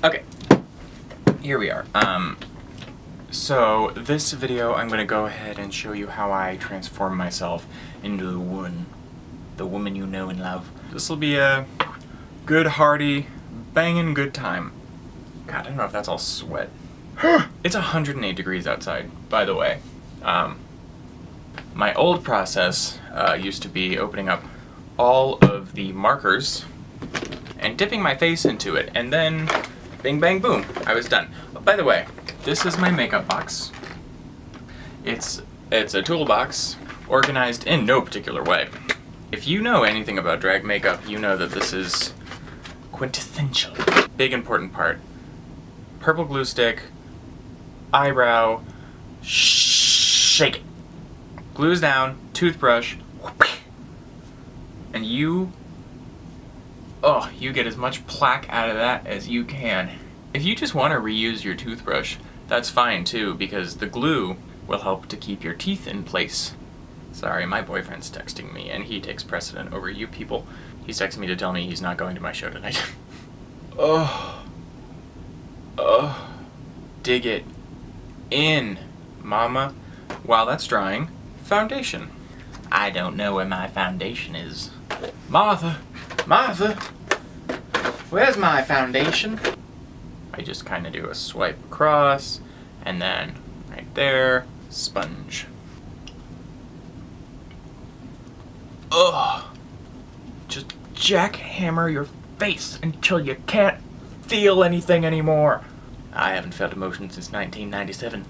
Okay, here we are. So this video I'm gonna go ahead and show you how I transform myself into the woman you know and love. This will be a good, hearty, banging good time. God, I don't know if that's all sweat. It's 108 degrees outside, by the way. My old process used to be opening up all of the markers and dipping my face into it, and then bing bang boom, I was done. Oh, by the way, this is my makeup box. It's a toolbox organized in no particular way. If you know anything about drag makeup, you know that this is quintessential. Big important part. Purple glue stick, eyebrow, shake it. Glues down, toothbrush, and you get as much plaque out of that as you can. If you just want to reuse your toothbrush, that's fine too, because the glue will help to keep your teeth in place. Sorry, my boyfriend's texting me, and he takes precedent over you people. He's texting me to tell me he's not going to my show tonight. Dig it in, mama. While that's drying, foundation. I don't know where my foundation is. Martha, where's my foundation? I just kind of do a swipe across, and then right there, sponge. Just jackhammer your face until you can't feel anything anymore. I haven't felt emotion since 1997.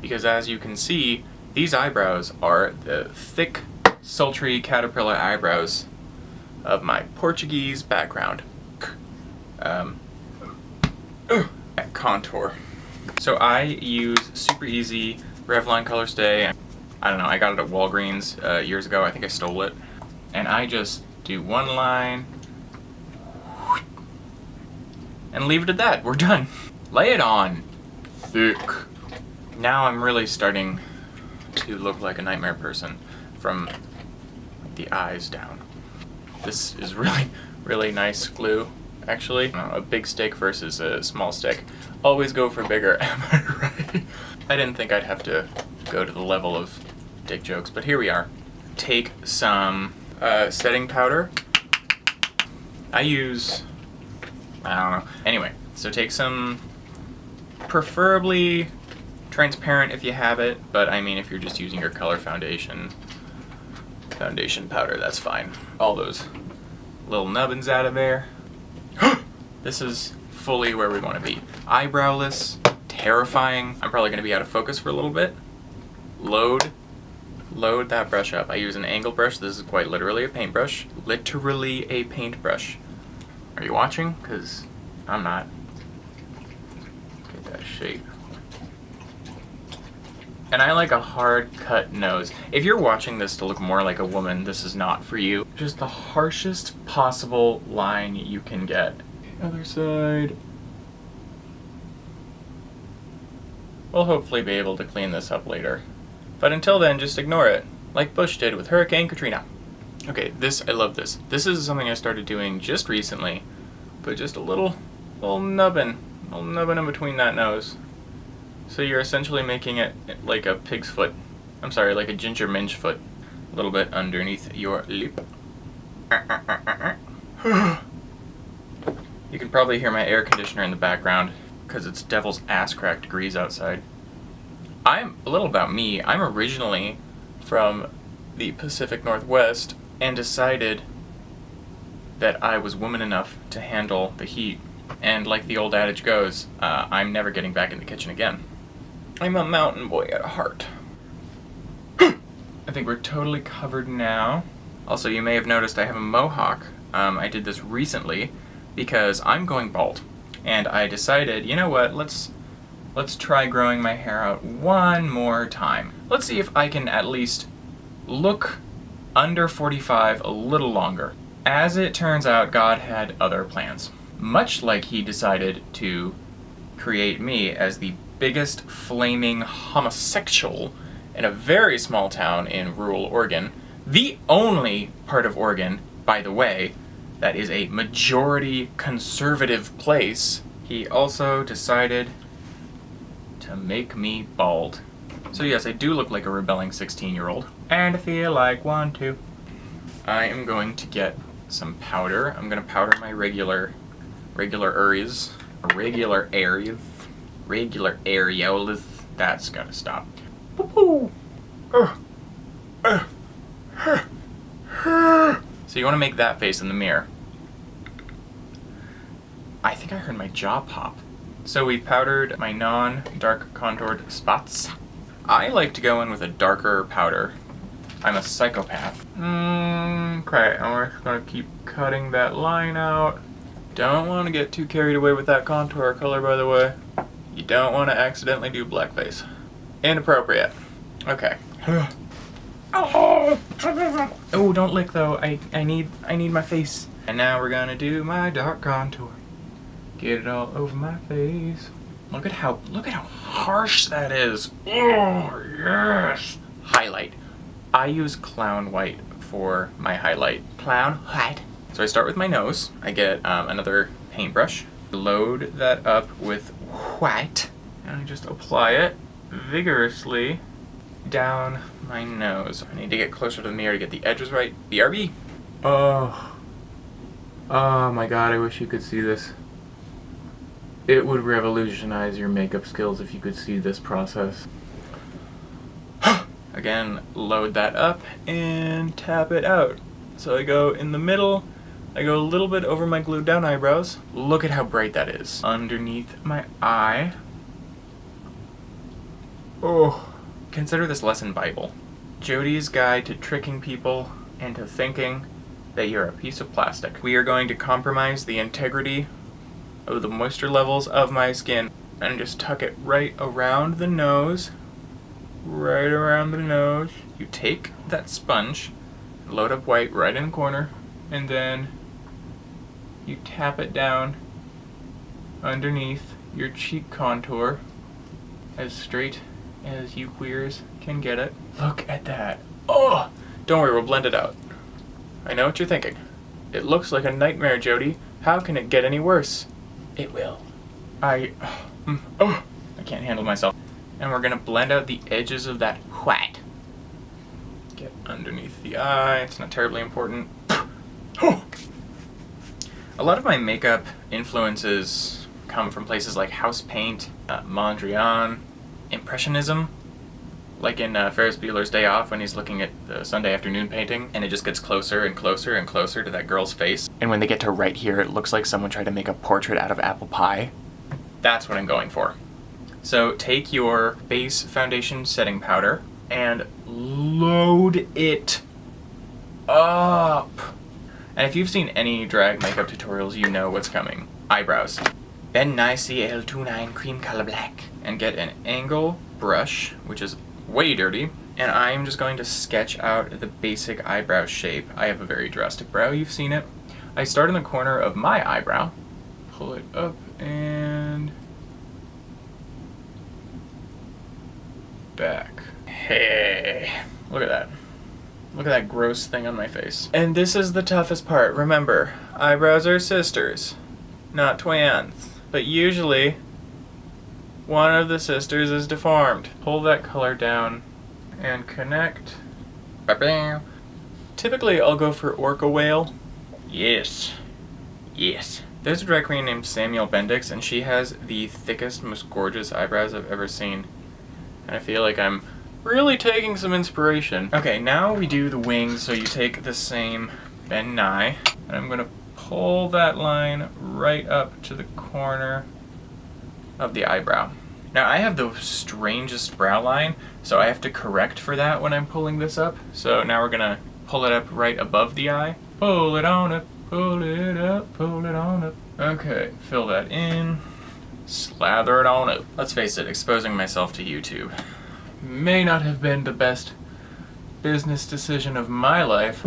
Because as you can see, these eyebrows are the thick, sultry caterpillar eyebrows of my Portuguese background. At contour. So I use super easy Revlon Color Stay. I don't know, I got it at Walgreens years ago. I think I stole it. And I just do one line and leave it at that. We're done. Lay it on thick. Now I'm really starting to look like a nightmare person from the eyes down. This is really nice glue, actually. A big stick versus a small stick. Always go for bigger, am I right? I didn't think I'd have to go to the level of dick jokes, but here we are. Take some setting powder. I don't know. Anyway, so take some, preferably transparent if you have it, but I mean if you're just using your color foundation powder, that's fine. All those little nubbins out of there. This is fully where we want to be. Eyebrowless, terrifying. I'm probably going to be out of focus for a little bit. Load that brush up. I use an angle brush. This is quite literally a paintbrush. Literally a paintbrush. Are you watching? Because I'm not. Get that shape. And I like a hard cut nose. If you're watching this to look more like a woman, this is not for you. Just the harshest possible line you can get. Other side. We'll hopefully be able to clean this up later. But until then, just ignore it. Like Bush did with Hurricane Katrina. Okay, I love this. This is something I started doing just recently. Put just a little nubbin in between that nose. So you're essentially making it like a pig's foot. I'm sorry, like a ginger minge foot. A little bit underneath your lip. You can probably hear my air conditioner in the background because it's devil's ass crack degrees outside. A little about me. I'm originally from the Pacific Northwest and decided that I was woman enough to handle the heat. And like the old adage goes, I'm never getting back in the kitchen again. I'm a mountain boy at heart. I think we're totally covered now. Also, you may have noticed I have a mohawk. I did this recently because I'm going bald. And I decided, you know what, let's try growing my hair out one more time. Let's see if I can at least look under 45 a little longer. As it turns out, God had other plans. Much like he decided to create me as the biggest flaming homosexual in a very small town in rural Oregon, the only part of Oregon, by the way, that is a majority conservative place, he also decided to make me bald. So yes, I do look like a rebelling 16-year-old. And I feel like one too. I am going to get some powder. I'm going to powder my regular areas. Regular areolas. That's gotta stop. So you want to make that face in the mirror. I think I heard my jaw pop. So we powdered my non-dark contoured spots. I like to go in with a darker powder. I'm a psychopath. Okay, and we're just gonna keep cutting that line out. Don't want to get too carried away with that contour color, by the way. You don't want to accidentally do blackface. Inappropriate. Okay. Oh, don't lick though. I need my face. And now we're gonna do my dark contour. Get it all over my face. Look at how harsh that is. Oh yes. Highlight. I use Clown White for my highlight. Clown White. So I start with my nose. I get another paintbrush. Load that up with white. And I just apply it vigorously down my nose. I need to get closer to the mirror to get the edges right. BRB. Oh my god, I wish you could see this. It would revolutionize your makeup skills if you could see this process. Again, load that up and tap it out. So I go in the middle, I go a little bit over my glued down eyebrows. Look at how bright that is. Underneath my eye. Oh. Consider this lesson Bible. Jody's Guide to Tricking People into Thinking that You're a Piece of Plastic. We are going to compromise the integrity of the moisture levels of my skin and just tuck it right around the nose. Right around the nose. You take that sponge, load up white right in the corner, and then you tap it down underneath your cheek contour as straight as you queers can get it. Look at that. Oh! Don't worry, we'll blend it out. I know what you're thinking. It looks like a nightmare, Jody. How can it get any worse? It will. I can't handle myself. And we're gonna blend out the edges of that white. Get underneath the eye. It's not terribly important. A lot of my makeup influences come from places like house paint, Mondrian, Impressionism, like in Ferris Bueller's Day Off when he's looking at the Sunday afternoon painting and it just gets closer and closer and closer to that girl's face. And when they get to right here, it looks like someone tried to make a portrait out of apple pie. That's what I'm going for. So take your base foundation setting powder and load it up. And if you've seen any drag makeup tutorials, you know what's coming. Eyebrows. Ben Nye CL29 Cream Color Black. And get an angle brush, which is way dirty, and I'm just going to sketch out the basic eyebrow shape. I have a very drastic brow, you've seen it. I start in the corner of my eyebrow, pull it up, and back. Hey, look at that. Look at that gross thing on my face. And this is the toughest part. Remember, eyebrows are sisters, not twins. But usually, one of the sisters is deformed. Pull that color down and connect. Ba-bam. Typically, I'll go for Orca Whale. Yes. Yes. There's a drag queen named Samuel Bendix, and she has the thickest, most gorgeous eyebrows I've ever seen. And I feel like I'm really taking some inspiration. Okay, now we do the wings, so you take the same Ben Nye, and I'm gonna pull that line right up to the corner of the eyebrow. Now I have the strangest brow line, so I have to correct for that when I'm pulling this up. So now we're gonna pull it up right above the eye. Pull it on up, pull it up, pull it on up. Okay, fill that in, slather it on up. Let's face it, exposing myself to YouTube may not have been the best business decision of my life.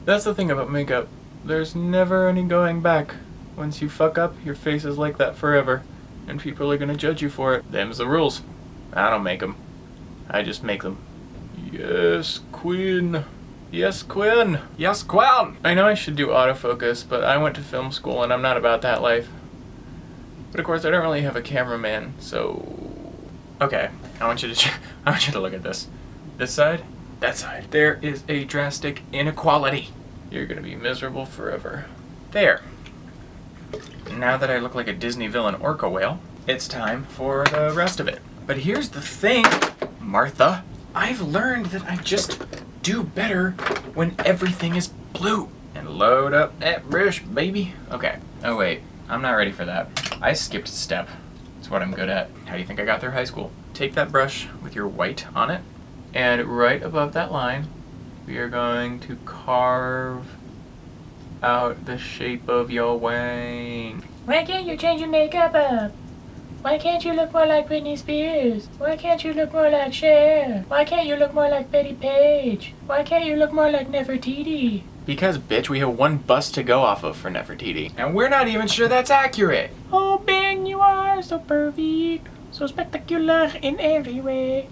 That's the thing about makeup. There's never any going back. Once you fuck up, your face is like that forever, and people are gonna judge you for it. Them's the rules. I don't make them. I just make them. Yes, Queen. Yes, Quinn. Yes, Quinn. I know I should do autofocus, but I went to film school and I'm not about that life. But of course, I don't really have a cameraman, so... Okay, I want you to look at this. This side, that side. There is a drastic inequality. You're gonna be miserable forever. There. Now that I look like a Disney villain orca whale, it's time for the rest of it. But here's the thing, Martha. I've learned that I just do better when everything is blue. And load up that brush, baby. Okay. Oh wait, I'm not ready for that. I skipped a step. That's what I'm good at. How do you think I got through high school? Take that brush with your white on it, and right above that line, we are going to carve out the shape of your wing. Why can't you change your makeup up? Why can't you look more like Britney Spears? Why can't you look more like Cher? Why can't you look more like Betty Page? Why can't you look more like Nefertiti? Because, bitch, we have one bust to go off of for Nefertiti. And we're not even sure that's accurate. Oh, Ben, you are so perfect, so spectacular in every way.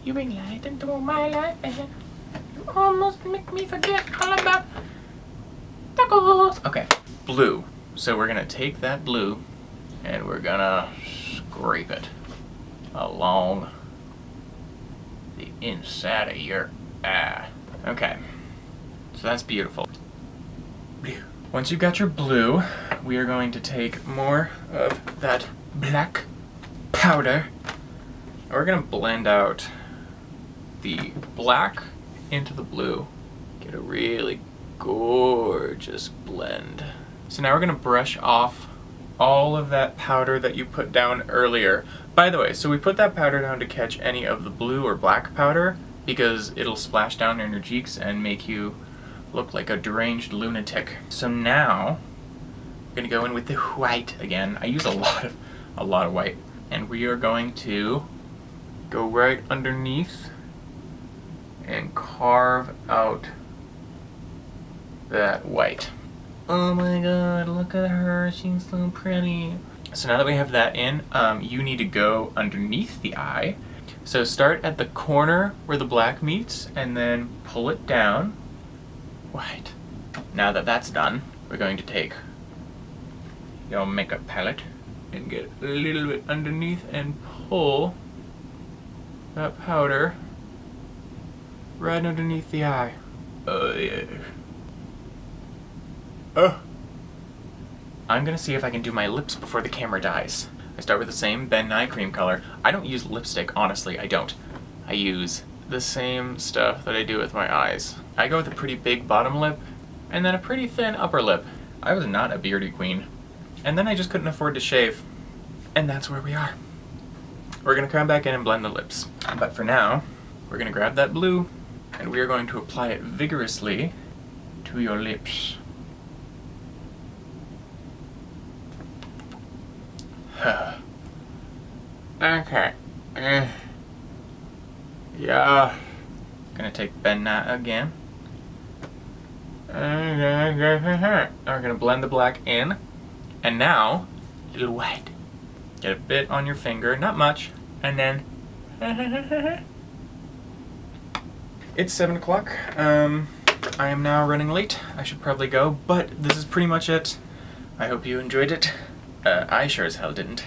You bring light into my life, and you almost make me forget all about tacos. Okay, blue. So we're gonna take that blue and we're gonna scrape it along the inside of your eye. Okay, so that's beautiful. Once you've got your blue, we are going to take more of that black powder. And we're gonna blend out the black into the blue. Get a really gorgeous blend. So now we're gonna brush off all of that powder that you put down earlier. By the way, so we put that powder down to catch any of the blue or black powder because it'll splash down in your cheeks and make you look like a deranged lunatic. So now we're gonna go in with the white again. I use a lot of white, and we are going to go right underneath and carve out that white. Oh my god, look at her, she's so pretty. So now that we have that in, you need to go underneath the eye. So start at the corner where the black meets and then pull it down. White. Now that that's done, we're going to take your makeup palette and get a little bit underneath and pull that powder right underneath the eye. Oh yeah. Oh. I'm gonna see if I can do my lips before the camera dies. I start with the same Ben Nye cream color. I don't use lipstick, honestly, I don't. I use the same stuff that I do with my eyes. I go with a pretty big bottom lip, and then a pretty thin upper lip. I was not a beardy queen. And then I just couldn't afford to shave. And that's where we are. We're gonna come back in and blend the lips. But for now, we're gonna grab that blue, and we are going to apply it vigorously to your lips. Okay. Yeah. Gonna take Ben Nye again. We're gonna blend the black in. And now, a little white. Get a bit on your finger, not much. And then... It's 7 o'clock. I am now running late. I should probably go, but this is pretty much it. I hope you enjoyed it. I sure as hell didn't.